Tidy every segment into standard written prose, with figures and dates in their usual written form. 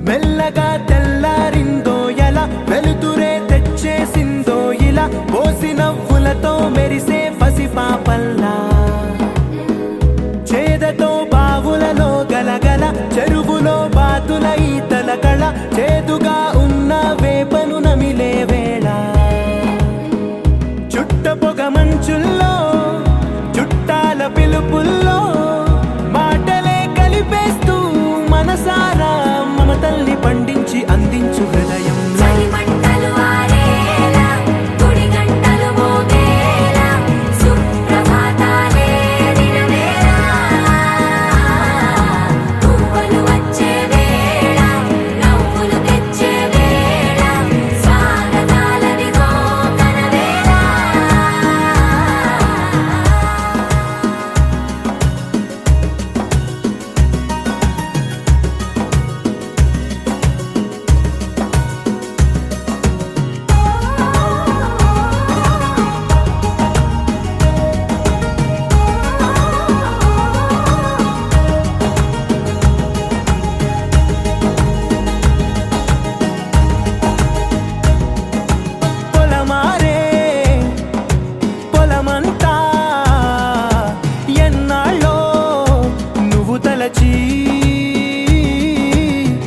మెల్లగా తెల్లారిందో ఎలా వెలుతురే తెచ్చేసిందో ఇలా పోసి నవ్వులతో మెరిసే పసిపాపల్లా చేదతో బావులలో గలగల చెరువులో బాతుల ఈతల కళ చేదుగా ఉన్న వేపను నమిలే వేళ చుట్ట పొగ మంచుల్లో చుట్టాల పిలుపుల్లో మాటలే కలిపేస్తూ మనసారా మమతల్ని పండించి అందించు హృదయం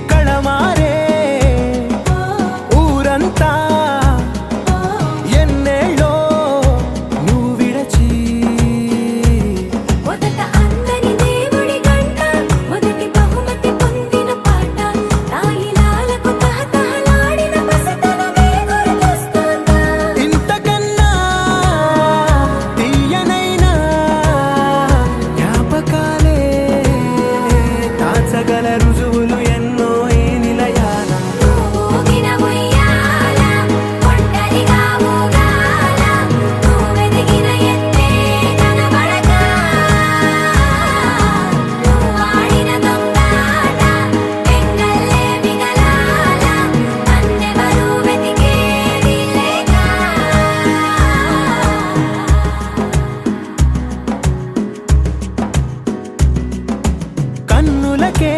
కళమారే ఊరంతా ఎన్నేళ్ళో నువ్వు విడచి మొదట అందరి దేవుడి గంట మొదటి బహుమతి పొందిన పాట తాయిలాలకు తహతహలాడిన పసితనమే గుర్తొస్తుందా ఇంతకన్నా తీయనైనా జ్ఞాపకాలే దాచగల రుజువులు ఎన్నో ఈ నిలయాల ఊగిన ఉయ్యాల ఒంటరిగా ఊగాల నువ్వెదిగిన ఎత్తే కనబడక నువ్వాడిన దొంగాట ఎంగల్లే మిగలాల నన్నెవరూ వెతికేది లేక కన్నులకే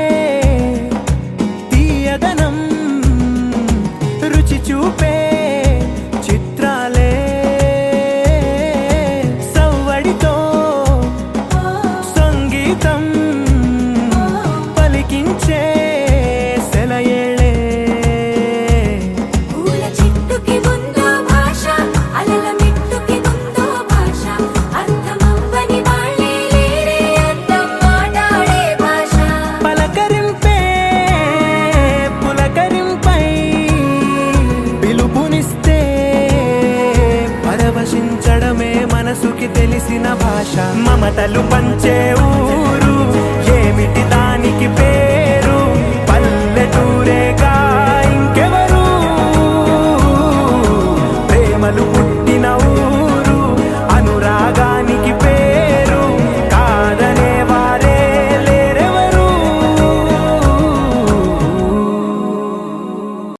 తీయదనం రుచి చూపే చిత్రాలే సవ్వడితో సంగీతం పలికించే సెలయేళే పూల చెట్టుకి ఉందో భాష అలల మిట్టుకి ఉందో భాష అర్థమవ్వని వాళ్ళే లేరే అర్థం మాట్లాడే భాష పలకరింపే పులకరింపై పిలుపునిస్తే పరవశించడమే మనసుకి తెలిసిన భాష మమతలు పంచే